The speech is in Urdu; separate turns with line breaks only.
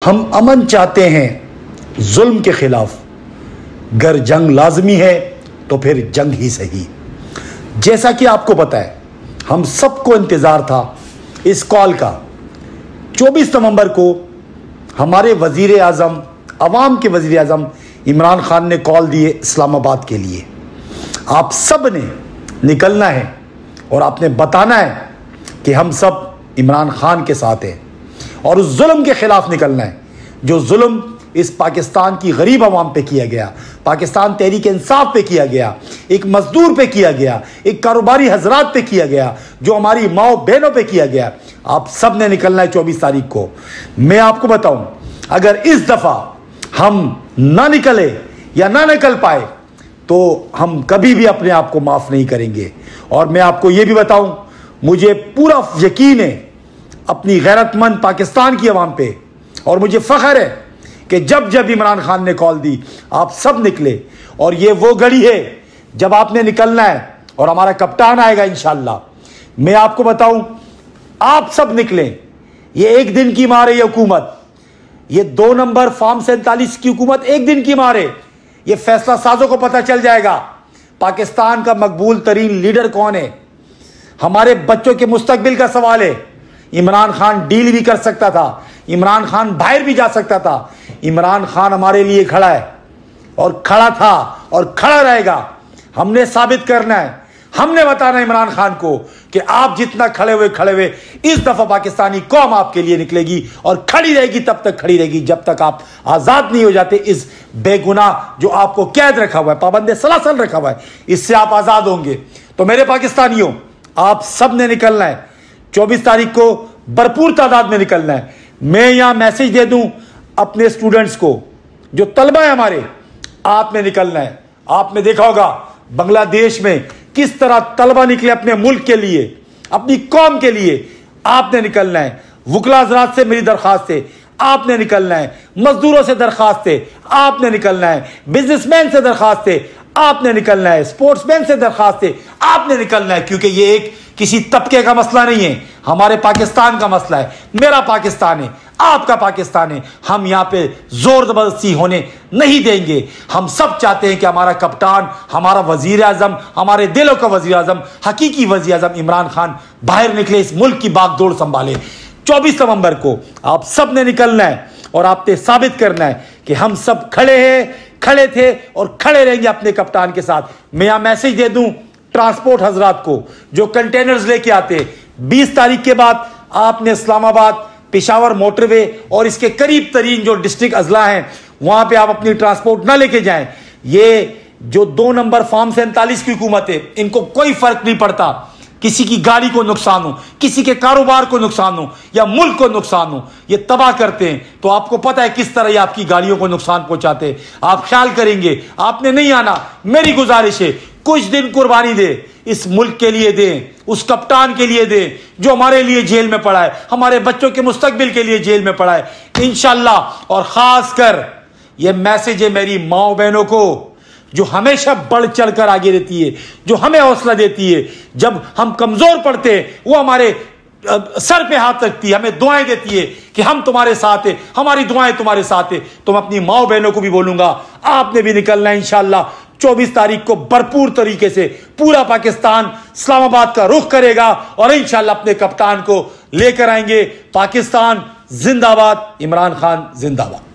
ہم امن چاہتے ہیں ظلم کے خلاف، گر جنگ لازمی ہے تو پھر جنگ ہی صحیح۔ جیسا کہ آپ کو پتہ ہے، ہم سب کو انتظار تھا اس کال کا۔ 24 نومبر کو ہمارے وزیر اعظم، عوام کے وزیر اعظم عمران خان نے کال دی ہے اسلام آباد کے لیے۔ آپ سب نے نکلنا ہے اور آپ نے بتانا ہے کہ ہم سب عمران خان کے ساتھ ہیں، اور اس ظلم کے خلاف نکلنا ہے جو ظلم اس پاکستان کی غریب عوام پہ کیا گیا، پاکستان تحریک انصاف پہ کیا گیا، ایک مزدور پہ کیا گیا، ایک کاروباری حضرات پہ کیا گیا، جو ہماری ماؤں بہنوں پہ کیا گیا۔ آپ سب نے نکلنا ہے 24 تاریخ کو۔ میں آپ کو بتاؤں، اگر اس دفعہ ہم نہ نکلے یا نہ نکل پائے تو ہم کبھی بھی اپنے آپ کو معاف نہیں کریں گے۔ اور میں آپ کو یہ بھی بتاؤں، مجھے پورا یقین ہے اپنی غیرت مند پاکستان کی عوام پہ، اور مجھے فخر ہے کہ جب جب عمران خان نے کال دی آپ سب نکلے، اور یہ وہ گھڑی ہے جب آپ نے نکلنا ہے، اور ہمارا کپتان آئے گا انشاءاللہ۔ میں آپ کو بتاؤں، آپ سب نکلیں۔ یہ ایک دن کی مار ہے یہ حکومت، یہ 2 نمبر فارم 47 کی حکومت ایک دن کی مار ہے۔ یہ فیصلہ سازوں کو پتہ چل جائے گا پاکستان کا مقبول ترین لیڈر کون ہے۔ ہمارے بچوں کے مستقبل کا سوال ہے۔ عمران خان ڈیل بھی کر سکتا تھا، عمران خان باہر بھی جا سکتا تھا۔ عمران خان ہمارے لیے کھڑا ہے، اور کھڑا تھا اور کھڑا رہے گا۔ ہم نے ثابت کرنا ہے، ہم نے بتانا عمران خان کو کہ آپ جتنا کھڑے ہوئے اس دفعہ پاکستانی قوم آپ کے لیے نکلے گی، اور کھڑی رہے گی، تب تک کھڑی رہے گی جب تک آپ آزاد نہیں ہو جاتے اس بے گناہ جو آپ کو قید رکھا ہوا ہے، پابند سلاسل رکھا ہوا ہے، اس سے آپ آزاد ہوں گے۔ تو میرے پاکستانیوں، آپ سب نے نکلنا ہے 24 تاریخ کو، بھرپور تعداد میں نکلنا ہے۔ میں یہاں میسج دے دوں اپنے سٹوڈنٹس کو، جو طلبہ ہیں ہمارے، آپ نے نکلنا ہے۔ آپ نے دیکھا ہوگا بنگلہ دیش میں کس طرح طلبہ نکلے اپنے ملک کے لیے، اپنی قوم کے لیے۔ آپ نے نکلنا ہے۔ وکلا حضرات سے میری درخواست ہے، آپ نے نکلنا ہے۔ مزدوروں سے درخواست ہے، آپ نے نکلنا ہے۔ بزنس مین سے درخواست ہے، آپ نے نکلنا ہے۔ سپورٹس مین سے درخواست ہے، آپ نے نکلنا ہے، کیونکہ یہ ایک کسی طبقے کا مسئلہ نہیں ہے، ہمارے پاکستان کا مسئلہ ہے۔ میرا پاکستان ہے، آپ کا پاکستان ہے۔ ہم یہاں پہ زور زبردستی ہونے نہیں دیں گے۔ ہم سب چاہتے ہیں کہ ہمارا کپتان، ہمارا وزیر اعظم، ہمارے دلوں کا وزیر اعظم، حقیقی وزیر اعظم عمران خان باہر نکلے، اس ملک کی باغ دوڑ سنبھالے۔ 24 نومبر کو آپ سب نے نکلنا ہے، اور آپ نے ثابت کرنا ہے کہ ہم سب کھڑے ہیں، کھڑے تھے اور کھڑے رہیں گے اپنے کپتان کے ساتھ۔ میں یہاں میسج دے دوں ٹرانسپورٹ حضرات کو جو کنٹینرز لے کے آتے، 20 تاریخ کے بعد آپ نے اسلام آباد، پشاور موٹر وے اور اس کے قریب ترین جو ڈسٹرکٹ اضلاع ہیں وہاں پہ آپ اپنی ٹرانسپورٹ نہ لے کے جائیں۔ یہ جو 2 نمبر فارم 47 کی حکومت ہے، ان کو کوئی فرق نہیں پڑتا کسی کی گاڑی کو نقصان ہو، کسی کے کاروبار کو نقصان ہو، یا ملک کو نقصان ہو، یہ تباہ کرتے ہیں۔ تو آپ کو پتہ ہے کس طرح یہ آپ کی گاڑیوں کو نقصان پہنچاتے ہیں۔ آپ خیال کریں گے، آپ نے نہیں آنا۔ میری گزارش ہے کچھ دن قربانی دے، اس ملک کے لیے دیں، اس کپتان کے لیے دیں جو ہمارے لیے جیل میں پڑا ہے، ہمارے بچوں کے مستقبل کے لیے جیل میں پڑا ہے انشاءاللہ۔ اور خاص کر یہ میسج ہے میری ماؤں بہنوں کو جو ہمیشہ بڑھ چڑھ کر آگے رہتی ہے، جو ہمیں حوصلہ دیتی ہے، جب ہم کمزور پڑتے ہیں وہ ہمارے سر پہ ہاتھ رکھتی ہے، ہمیں دعائیں دیتی ہے کہ ہم تمہارے ساتھ ہیں، ہماری دعائیں تمہارے ساتھ ہیں۔ تو میں اپنی ماؤں بہنوں کو بھی بولوں گا، آپ نے بھی نکلنا ہے انشاءاللہ 24 تاریخ کو بھرپور طریقے سے۔ پورا پاکستان اسلام آباد کا رخ کرے گا، اور انشاءاللہ اپنے کپتان کو لے کر آئیں گے۔ پاکستان زندہ باد، عمران خان زندہ باد۔